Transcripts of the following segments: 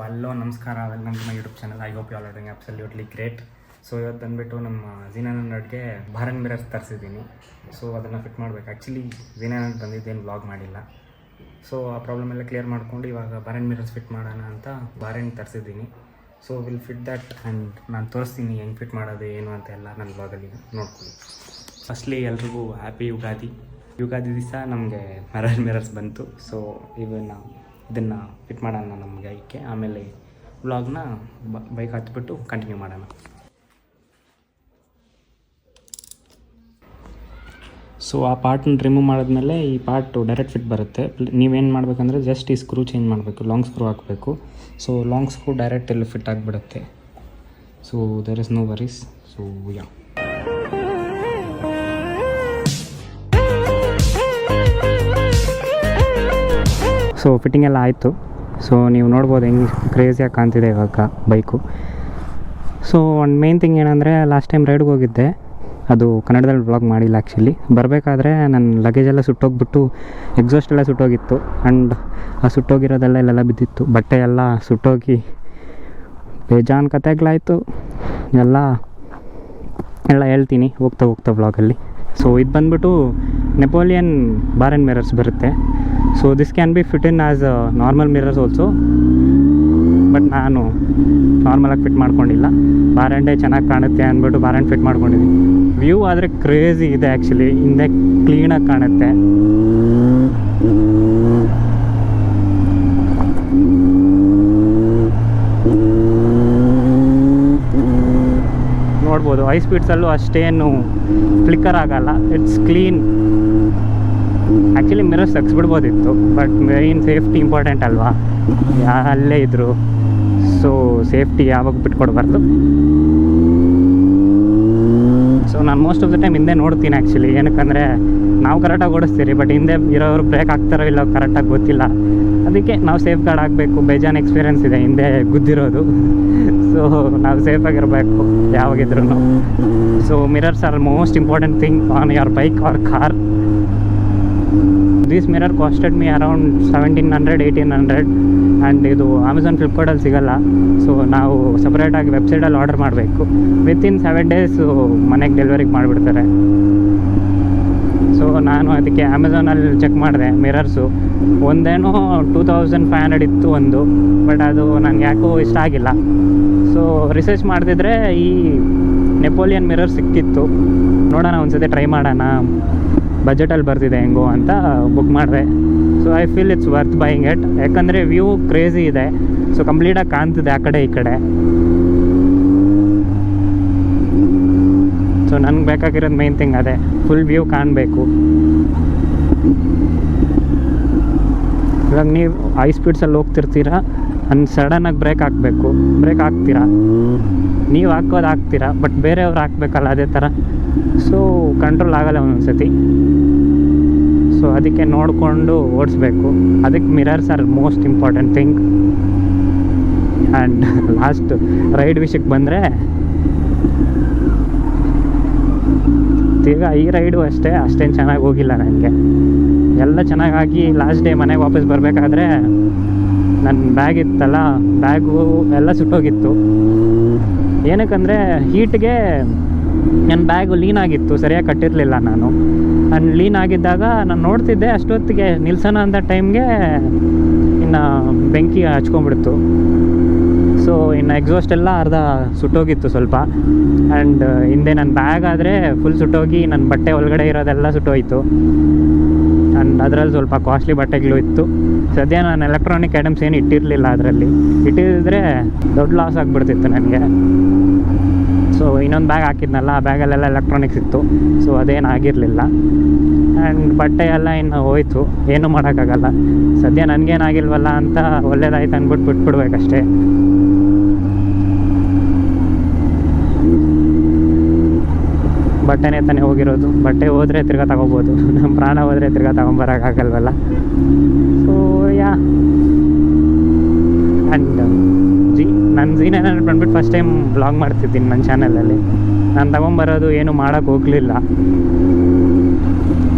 Hello ನಮಸ್ಕಾರ, welcome to my YouTube channel. I hope you all are doing absolutely great. So ಇವತ್ತು ಬಂದುಬಿಟ್ಟು ನಮ್ಮ ಝೀನಾನಡ್ಗೆ ಭಾರನ್ ಮಿರರ್ಸ್ ತರಿಸಿದ್ದೀನಿ. ಸೊ ಅದನ್ನು ಫಿಟ್ ಮಾಡಬೇಕು. ಆ್ಯಕ್ಚುಲಿ ಝೀನಾನಡ್ ಬಂದಿದ್ದೇನು ವ್ಲಾಗ್ ಮಾಡಿಲ್ಲ. ಸೊ ಆ ಪ್ರಾಬ್ಲಮ್ ಎಲ್ಲ ಕ್ಲಿಯರ್ ಮಾಡ್ಕೊಂಡು ಇವಾಗ ಭಾರನ್ ಮಿರರ್ಸ್ ಫಿಟ್ ಮಾಡೋಣ ಅಂತ ಭಾರನ್ ತರಿಸಿದ್ದೀನಿ. So will fit that and ನಾನು ತೋರಿಸ್ತೀನಿ ಹೆಂಗೆ ಫಿಟ್ ಮಾಡೋದು ಏನು ಅಂತ ಎಲ್ಲ ನನ್ನ ವ್ಲಾಗಲ್ಲಿ ನೋಡ್ಕೊಳ್ಳಿ. ಫಸ್ಟ್ಲಿ ಎಲ್ರಿಗೂ ಹ್ಯಾಪಿ ಯುಗಾದಿ. ಯುಗಾದಿ ದಿವಸ ನಮಗೆ ಮಿರರ್ಸ್ ಬಂತು. ಸೊ ಇದನ್ನು ಫಿಟ್ ಮಾಡೋಣ ನಮ್ಮ ಗೈಕ್ಕೆ. ಆಮೇಲೆ ವ್ಲಾಗ್ನ ಬೈಕ್ ಹತ್ಬಿಟ್ಟು ಕಂಟಿನ್ಯೂ ಮಾಡೋಣ. ಸೊ ಆ ಪಾರ್ಟ್ನ ರಿಮೂವ್ ಮಾಡಿದ್ಮೇಲೆ ಈ ಪಾರ್ಟು ಡೈರೆಕ್ಟ್ ಫಿಟ್ ಬರುತ್ತೆ. ನೀವೇನು ಮಾಡಬೇಕಂದ್ರೆ ಜಸ್ಟ್ ಈ ಸ್ಕ್ರೂ ಚೇಂಜ್ ಮಾಡಬೇಕು, ಲಾಂಗ್ ಸ್ಕ್ರೂ ಹಾಕಬೇಕು. ಸೊ ಲಾಂಗ್ ಸ್ಕ್ರೂ ಡೈರೆಕ್ಟ್ ಇಲ್ಲಿ ಫಿಟ್ ಆಗಿಬಿಡುತ್ತೆ. So there is no worries. So ya, so fitting ಎಲ್ಲ ಆಯಿತು. ಸೊ ನೀವು ನೋಡ್ಬೋದು ಹೆಂಗೆ ಕ್ರೇಜಿಯಾಗಿ ಕಾಣ್ತಿದೆ ಇವಾಗ ಬೈಕು. ಸೊ ಒಂದು ಮೇನ್ ಥಿಂಗ್ ಏನಂದರೆ, ಲಾಸ್ಟ್ ಟೈಮ್ ರೈಡ್ಗೆ ಹೋಗಿದ್ದೆ, ಅದು ಕನ್ನಡದಲ್ಲಿ ವ್ಲಾಗ್ ಮಾಡಿಲ್ಲ ಆ್ಯಕ್ಚುಲಿ. ಬರಬೇಕಾದ್ರೆ ನನ್ನ ಲಗೇಜೆಲ್ಲ ಸುಟ್ಟೋಗ್ಬಿಟ್ಟು ಎಕ್ಸಾಸ್ಟ್ ಎಲ್ಲ ಸುಟ್ಟೋಗಿತ್ತು. ಆ್ಯಂಡ್ ಆ ಸುಟ್ಟೋಗಿರೋದೆಲ್ಲ ಇಲ್ಲೆಲ್ಲ ಬಿದ್ದಿತ್ತು. ಬಟ್ಟೆ ಎಲ್ಲ ಸುಟ್ಟೋಗಿ ಬೇಜಾನ್ ಕತೆಗಳಾಯಿತು. ಎಲ್ಲ ಹೇಳ್ತೀನಿ ಹೋಗ್ತಾ ವ್ಲಾಗಲ್ಲಿ. ಸೊ ಇದು ಬಂದುಬಿಟ್ಟು ನೆಪೋಲಿಯನ್ ಬಾರ್ ಆ್ಯಂಡ್ ಮಿರರ್ಸ್ ಬರುತ್ತೆ. So this can be fit in as normal mirrors also, but ನಾನು ನಾರ್ಮಲಾಗಿ ಫಿಟ್ ಮಾಡ್ಕೊಂಡಿಲ್ಲ. ಬಾರ್ ಆ್ಯಂಡೇ ಚೆನ್ನಾಗಿ ಕಾಣುತ್ತೆ ಅಂದ್ಬಿಟ್ಟು ಬಾರ್ ಆ್ಯಂಡ್ ಫಿಟ್ ಮಾಡ್ಕೊಂಡಿದ್ದೀನಿ. ವ್ಯೂ ಆದರೆ ಕ್ರೇಜಿ ಇದೆ ಆ್ಯಕ್ಚುಲಿ. ಹಿಂದೆ ಕ್ಲೀನಾಗಿ ಕಾಣುತ್ತೆ. ನೋಡ್ಬೋದು ಹೈ ಸ್ಪೀಡ್ಸಲ್ಲೂ ಅಷ್ಟೇನು ಫ್ಲಿಕ್ಕರ್ ಆಗಲ್ಲ. It's clean. ಆ್ಯಕ್ಚುಲಿ ಮಿರರ್ಸ್ ತೆಗ್ಸ್ಬಿಡ್ಬೋದಿತ್ತು, ಬಟ್ ಮೇಯ್ನ್ ಸೇಫ್ಟಿ ಇಂಪಾರ್ಟೆಂಟ್ ಅಲ್ವಾ, ಅಲ್ಲೇ ಇದ್ದರು. ಸೊ ಸೇಫ್ಟಿ ಯಾವಾಗ ಬಿಟ್ಕೊಡ್ಬಾರ್ದು. ಸೊ ನಾನು ಮೋಸ್ಟ್ ಆಫ್ ದ ಟೈಮ್ ಹಿಂದೆ ನೋಡ್ತೀನಿ ಆ್ಯಕ್ಚುಲಿ. ಏನಕ್ಕಂದರೆ ನಾವು ಕರೆಕ್ಟಾಗಿ ಓಡಿಸ್ತೀರಿ, ಬಟ್ ಹಿಂದೆ ಇರೋರು ಬ್ರೇಕ್ ಹಾಕ್ತಾರೋ ಇಲ್ಲ ಕರೆಕ್ಟಾಗಿ ಗೊತ್ತಿಲ್ಲ. ಅದಕ್ಕೆ ನಾವು ಸೇಫ್ ಗಾರ್ಡ್ ಆಗಬೇಕು. ಬೇಜಾನ್ ಎಕ್ಸ್ಪೀರಿಯೆನ್ಸ್ ಇದೆ ಹಿಂದೆ ಗುದ್ದಿರೋದು. ಸೊ ನಾವು ಸೇಫಾಗಿರಬೇಕು ಯಾವಾಗಿದ್ರೂ. So mirrors are most important thing on your bike or car. This mirror costed me around 1700-1800 and ಇದು ಅಮೆಝಾನ್ ಫ್ಲಿಪ್ಕಾರ್ಟಲ್ಲಿ ಸಿಗೋಲ್ಲ. ಸೊ ನಾವು ಸಪ್ರೇಟಾಗಿ ವೆಬ್ಸೈಟಲ್ಲಿ ಆರ್ಡರ್ ಮಾಡಬೇಕು. ವಿತಿನ್ 7 days ಮನೆಗೆ ಡೆಲಿವರಿಗೆ ಮಾಡಿಬಿಡ್ತಾರೆ. ಸೊ ನಾನು ಅದಕ್ಕೆ ಅಮೆಝಾನಲ್ಲಿ ಚೆಕ್ ಮಾಡಿದೆ ಮಿರರ್ಸು. ಒಂದೇನೋ 2500 ಇತ್ತು ಒಂದು, ಬಟ್ ಅದು ನನಗೆ ಯಾಕೋ ಇಷ್ಟ ಆಗಿಲ್ಲ. ಸೊ ರಿಸರ್ಚ್ ಮಾಡ್ತಿದ್ರೆ ಈ ನೆಪೋಲಿಯನ್ ಮಿರರ್ ಸಿಕ್ಕಿತ್ತು. ನೋಡೋಣ ಒಂದ್ಸತಿ ಟ್ರೈ ಮಾಡೋಣ, ಬಜೆಟಲ್ಲಿ ಬರ್ತಿದೆ ಹೆಂಗೋ ಅಂತ ಬುಕ್ ಮಾಡಿದೆ. So I feel it's worth buying it. ಯಾಕಂದರೆ ವ್ಯೂ ಕ್ರೇಜಿ ಇದೆ. ಸೊ ಕಂಪ್ಲೀಟಾಗಿ ಕಾಣ್ತಿದೆ ಆ ಕಡೆ ಈ ಕಡೆ. ಸೊ ನನಗೆ ಬೇಕಾಗಿರೋದು ಮೇನ್ ಥಿಂಗ್ ಅದೇ, ಫುಲ್ ವ್ಯೂ ಕಾಣಬೇಕು. ಇವಾಗ ನೀವು ಹೈ ಸ್ಪೀಡ್ಸಲ್ಲಿ ಹೋಗ್ತಿರ್ತೀರಾ, ಸಡನ್ನಾಗಿ ಬ್ರೇಕ್ ಹಾಕಬೇಕು, ಬ್ರೇಕ್ ಹಾಕ್ತೀರಾ, ನೀವು ಹಾಕ್ತೀರಾ, ಬಟ್ ಬೇರೆಯವ್ರು ಹಾಕ್ಬೇಕಲ್ಲ ಅದೇ ಥರ. ಸೊ ಕಂಟ್ರೋಲ್ ಆಗಲ್ಲ ಒಂದೊಂದು ಸತಿ. ಸೊ ಅದಕ್ಕೆ ನೋಡಿಕೊಂಡು ಓಡಿಸ್ಬೇಕು. ಅದಕ್ಕೆ mirrors are most important thing. And last ride ವಿಷಯಕ್ಕೆ ಬಂದರೆ, ಈಗ ಈ ರೈಡು ಅಷ್ಟೇನು ಚೆನ್ನಾಗಿ ಹೋಗಿಲ್ಲ ನನಗೆ. ಎಲ್ಲ ಚೆನ್ನಾಗಾಗಿ ಲಾಸ್ಟ್ ಡೇ ಮನೆಗೆ ವಾಪಸ್ ಬರಬೇಕಾದ್ರೆ ನನ್ನ ಬ್ಯಾಗ್ ಇತ್ತಲ್ಲ, ಬ್ಯಾಗು ಎಲ್ಲ ಸುಟ್ಟೋಗಿತ್ತು. ಏನಕ್ಕಂದರೆ ಹೀಟ್ಗೆ ನನ್ನ ಬ್ಯಾಗು ಲೀನ್ ಆಗಿತ್ತು, ಸರಿಯಾಗಿ ಕಟ್ಟಿರಲಿಲ್ಲ ನಾನು. ನಾನು ಲೀನ್ ಆಗಿದ್ದಾಗ ನಾನು ನೋಡ್ತಿದ್ದೆ, ಅಷ್ಟೊತ್ತಿಗೆ ನಿಲ್ಸೋಣ ಅಂತ ಟೈಮ್ಗೆ ಇನ್ನು ಬೆಂಕಿ ಹಚ್ಕೊಂಡ್ಬಿಡ್ತು. ಸೊ ಇನ್ನು ಎಕ್ಸಾಸ್ಟ್ ಎಲ್ಲ ಅರ್ಧ ಸುಟ್ಟೋಗಿತ್ತು ಸ್ವಲ್ಪ. ಆ್ಯಂಡ್ ಹಿಂದೆ ನನ್ನ ಬ್ಯಾಗ್ ಆದರೆ ಫುಲ್ ಸುಟ್ಟೋಗಿ ನನ್ನ ಬಟ್ಟೆ ಒಳಗಡೆ ಇರೋದೆಲ್ಲ ಸುಟ್ಟೋಯಿತು. ಆ್ಯಂಡ್ ಅದರಲ್ಲಿ ಸ್ವಲ್ಪ ಕಾಸ್ಟ್ಲಿ ಬಟ್ಟೆಗಳು ಇತ್ತು. ಸದ್ಯ ನಾನು ಎಲೆಕ್ಟ್ರಾನಿಕ್ ಐಟಮ್ಸ್ ಏನು ಇಟ್ಟಿರಲಿಲ್ಲ ಅದರಲ್ಲಿ. ಇಟ್ಟಿದ್ದರೆ ದೊಡ್ಡ ಲಾಸ್ ಆಗಿಬಿಡ್ತಿತ್ತು ನನಗೆ. ಸೊ ಇನ್ನೊಂದು ಬ್ಯಾಗ್ ಹಾಕಿದ್ನಲ್ಲ, ಆ ಬ್ಯಾಗಲ್ಲೆಲ್ಲ ಎಲೆಕ್ಟ್ರಾನಿಕ್ಸ್ ಇತ್ತು. ಸೊ ಅದೇನು ಆಗಿರಲಿಲ್ಲ. ಆ್ಯಂಡ್ ಬಟ್ಟೆ ಎಲ್ಲ ಇನ್ನು ಹೋಯ್ತು, ಏನೂ ಮಾಡೋಕ್ಕಾಗಲ್ಲ. ಸದ್ಯ ನನಗೇನಾಗಿಲ್ವಲ್ಲ ಅಂತ ಒಳ್ಳೇದಾಯ್ತು ಅಂದ್ಬಿಟ್ಟು ಬಿಟ್ಬಿಡ್ಬೇಕಷ್ಟೇ. ಬಟ್ಟೆನೇ ತಾನೇ ಹೋಗಿರೋದು. ಬಟ್ಟೆ ಹೋದರೆ ತಿರ್ಗಾ ತಗೋಬೋದು, ನಮ್ಮ ಪ್ರಾಣ ಹೋದರೆ ತಿರ್ಗಾ ತಗೊಂಬರೋಕ್ಕಾಗಲ್ವಲ್ಲ. ಸೊ ಯಾ, ಆ್ಯಂಡ್ ನನ್ನ ಝೀನಾನಡ್ ಬಂದ್ಬಿಟ್ಟು ಫಸ್ಟ್ ಟೈಮ್ ವ್ಲಾಗ್ ಮಾಡ್ತಿದ್ದೀನಿ ನನ್ನ ಚಾನಲಲ್ಲಿ. ನಾನು ತಗೊಂಬರೋದು ಏನು ಮಾಡೋಕ್ಕೆ ಹೋಗಲಿಲ್ಲ.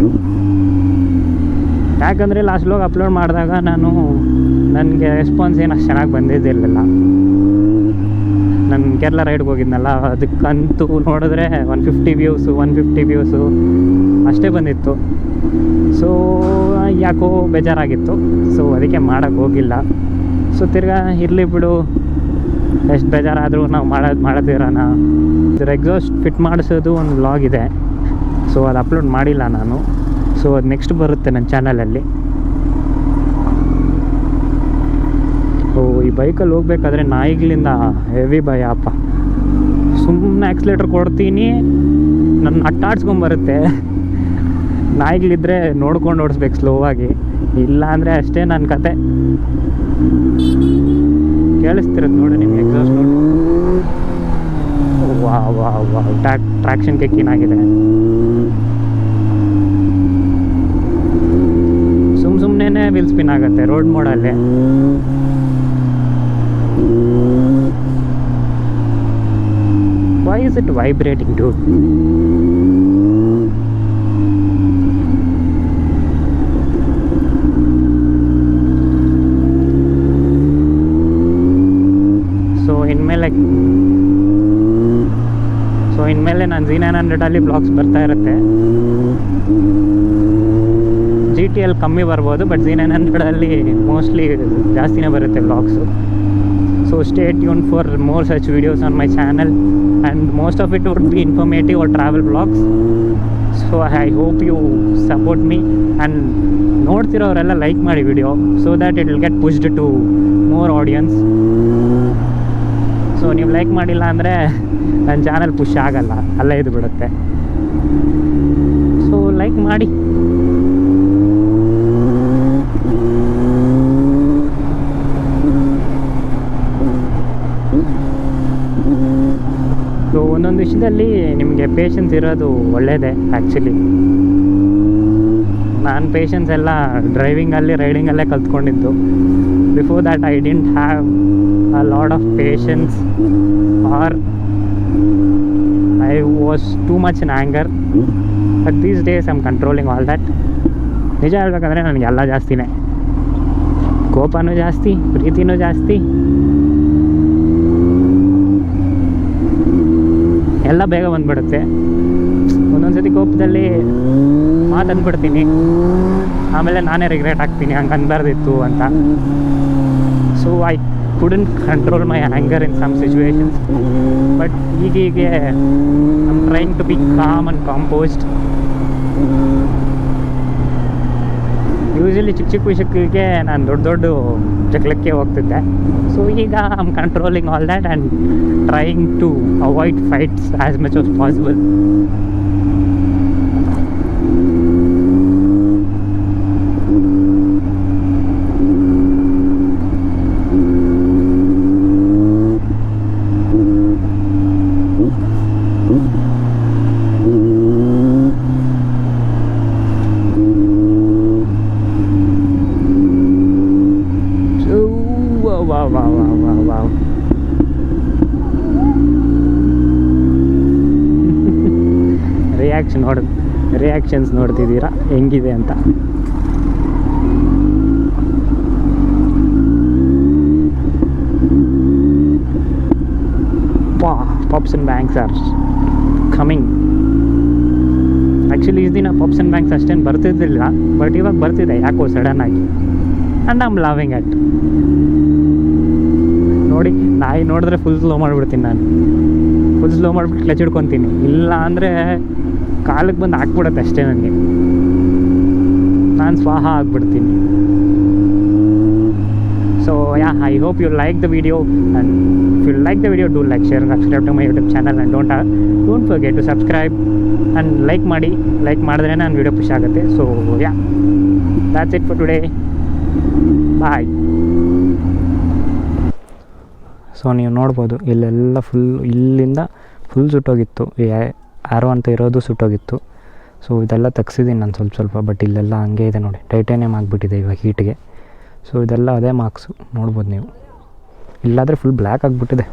ಯಾಕಂದರೆ ಲಾಸ್ಟ್ ವ್ಲಾಗ್ ಅಪ್ಲೋಡ್ ಮಾಡಿದಾಗ ನಾನು ನನಗೆ ರೆಸ್ಪಾನ್ಸ್ ಏನು ಅಷ್ಟು ಚೆನ್ನಾಗಿ ಬಂದಿದ್ದಿರಲಿಲ್ಲ. ನಾನು ಕೇರಳ ರೈಡ್ಗೆ ಹೋಗಿದ್ನಲ್ಲ, ಅದಕ್ಕಂತೂ ನೋಡಿದ್ರೆ 150 ವ್ಯೂಸು ಅಷ್ಟೇ ಬಂದಿತ್ತು. ಸೊ ಯಾಕೋ ಬೇಜಾರಾಗಿತ್ತು. ಸೊ ಅದಕ್ಕೆ ಮಾಡೋಕ್ಕೆ ಹೋಗಿಲ್ಲ. ಸೊ ತಿರ್ಗಾ ಇರಲಿ ಬಿಡು, ಎಷ್ಟು ಬೇಜಾರಾದರೂ ನಾವು ಮಾಡೋದಿರೋಣ. ಇದ್ರ ಎಕ್ಸಾಸ್ಟ್ ಫಿಟ್ ಮಾಡಿಸೋದು ಒಂದು ವ್ಲಾಗ್ ಇದೆ. ಸೊ ಅದು ಅಪ್ಲೋಡ್ ಮಾಡಿಲ್ಲ ನಾನು. ಸೊ ಅದು ನೆಕ್ಸ್ಟ್ ಬರುತ್ತೆ ನನ್ನ ಚಾನಲಲ್ಲಿ. ಈ ಬೈಕಲ್ಲಿ ಹೋಗ್ಬೇಕಾದ್ರೆ ನಾಯಿಗಳಿಂದ ಹೆವಿ ಭಯ ಅಪ್ಪ. ಸುಮ್ಮನೆ ಆಕ್ಸಿಲೇಟರ್ ಕೊಡ್ತೀನಿ, ನನ್ನ ಅಟ್ಟಾಡ್ಸ್ಕೊಂಬರುತ್ತೆ. ನಾಯಿಗಳಿದ್ರೆ ನೋಡ್ಕೊಂಡು ಓಡಿಸ್ಬೇಕು ಸ್ಲೋ ಆಗಿ, ಇಲ್ಲ ಅಂದರೆ ಅಷ್ಟೇ ನನ್ನ ಕತೆ. ಕೇಳಿಸ್ತಿರುತ್ತೆ ನೋಡಿ ನಿಮ್ಗೆ ಎಕ್ಸಾಸ್ಟ್ ನೋಡಿ. ವಾ ಟ್ರ್ಯಾಕ್ಷನ್ ಕೆಕ್ಕಿನಾಗಿದೆ. ಸುಮ್ಮನೆ ವೀಲ್ ಸ್ಪಿನ್ ಆಗುತ್ತೆ road ಮೋಡಲ್ಲಿ. Why is it vibrating, dude? ಇನ್ಮೇಲೆ ನಾನು Z900 ಬ್ಲಾಗ್ಸ್ ಬರ್ತಾ ಇರುತ್ತೆ. GTL ಕಮ್ಮಿ ಬರ್ಬೋದು, ಬಟ್ Z900 ಮೋಸ್ಟ್ಲಿ ಜಾಸ್ತಿನೇ ಬರುತ್ತೆ blogs. So stay tuned for more such videos on my channel, and most of it would be informative or travel vlogs. So I hope you support me, and ನೋಡ್ತಿರೋರೆಲ್ಲ like ಮಾಡಿ video, so that it will get pushed to more audience. So ನೀವು like ಮಾಡಿಲ್ಲ ಅಂದರೆ ನನ್ನ channel push ಆಗಲ್ಲ, ಅಲ್ಲೇ ಇದು ಬಿಡುತ್ತೆ. ಸೊ ಲೈಕ್ ಮಾಡಿ. ಸೊ ಒಂದೊಂದು ವಿಷಯದಲ್ಲಿ ನಿಮಗೆ ಪೇಷನ್ಸ್ ಇರೋದು ಒಳ್ಳೆಯದೇ ಆ್ಯಕ್ಚುಲಿ. ನಾನು ಪೇಷನ್ಸ್ ಎಲ್ಲ ಡ್ರೈವಿಂಗಲ್ಲಿ ರೈಡಿಂಗಲ್ಲೇ ಕಲ್ತ್ಕೊಂಡಿದ್ದು. Before that I didn't have a lot of patience, or I was too much in anger, but these days I'm controlling all that. ನಿಜ ಹೇಳ್ಬೇಕಂದ್ರೆ ನನಗೆ ಎಲ್ಲ ಜಾಸ್ತಿನೇ, ಕೋಪನೂ ಜಾಸ್ತಿ, ಪ್ರೀತಿನೂ ಜಾಸ್ತಿ, ಎಲ್ಲ ಬೇಗ ಬಂದ್ಬಿಡುತ್ತೆ. ಒಂದೊಂದು ಸತಿ ಕೋಪದಲ್ಲಿ ಮಾತಂದ್ಬಿಡ್ತೀನಿ, ಆಮೇಲೆ ನಾನೇ ರಿಗ್ರೆಟ್ ಆಗ್ತೀನಿ ಹಂಗೆ ಅನ್ಬಾರ್ದಿತ್ತು ಅಂತ. So I couldn't control my anger in some situations, but ಹೀಗೆ I'm trying to be calm and composed. Usually ಚಿಕ್ಕ ವಿಷಯಕ್ಕೆ ನಾನು ದೊಡ್ಡ ಜಗಳಕ್ಕೆ ಹೋಗ್ತಿದ್ದೆ. ಸೊ ಈಗ I'm controlling all that and trying to avoid fights as much as possible. Wow. Reactions ನೋಡ್ತಿದ್ದೀರಾ ಹೆಂಗಿದೆ ಅಂತ. Pops and banks are coming. Actually ಈ ದಿನ ಪಾಪ್ಸ್ ಆ್ಯಂಡ್ ಬ್ಯಾಂಕ್ಸ್ ಅಷ್ಟೇನು ಬರ್ತಿದ್ದಿಲ್ಲ, ಬಟ್ ಇವಾಗ ಬರ್ತಿದೆ ಯಾಕೋ ಸಡನ್ ಆಗಿ. And I am loving it. ನೋಡಿ, ನಾಯಿ ನೋಡಿದ್ರೆ ಫುಲ್ ಸ್ಲೋ ಮಾಡಿಬಿಡ್ತೀನಿ ನಾನು. ಫುಲ್ ಸ್ಲೋ ಮಾಡಿಬಿಟ್ಟು ಕ್ಲಚ್ ಹಿಡ್ಕೊತೀನಿ, ಇಲ್ಲ ಅಂದರೆ ಕಾಲಿಗೆ ಬಂದು ಹಾಕ್ಬಿಡುತ್ತೆ ಅಷ್ಟೇ ನನಗೆ. ನಾನು ಸ್ವಾಹ ಆಗಿಬಿಡ್ತೀನಿ. So yeah, I hope you like the video, and if you like the video, do like, share and subscribe to my YouTube channel, and don't forget to subscribe and like ಮಾಡಿ. Like ಮಾಡಿದ್ರೆ ನಾನು video push ಆಗುತ್ತೆ. So yeah, that's it for today. Bye. So ನೀವು ನೋಡ್ಬೋದು ಇಲ್ಲೆಲ್ಲ ಇಲ್ಲಿಂದ full ಸುಟ್ಟೋಗಿತ್ತು. ಆರೋ ಅಂತ ಇರೋದು ಸುಟ್ಟೋಗಿತ್ತು. ಸೊ ಇದೆಲ್ಲ ತೆಗ್ಸಿದ್ದೀನಿ ನಾನು ಸ್ವಲ್ಪ, ಬಟ್ ಇಲ್ಲೆಲ್ಲ ಹಂಗೆ ಇದೆ ನೋಡಿ, ಟೈಟಾನಿಯಮ್ ಆಗಿಬಿಟ್ಟಿದೆ ಇವಾಗ ಹೀಟ್ಗೆ. ಸೊ ಇದೆಲ್ಲ ಅದೇ ಮಾರ್ಕ್ಸು ನೋಡ್ಬೋದು ನೀವು. ಇಲ್ಲಾದರೆ ಫುಲ್ ಬ್ಲ್ಯಾಕ್ ಆಗಿಬಿಟ್ಟಿದೆ.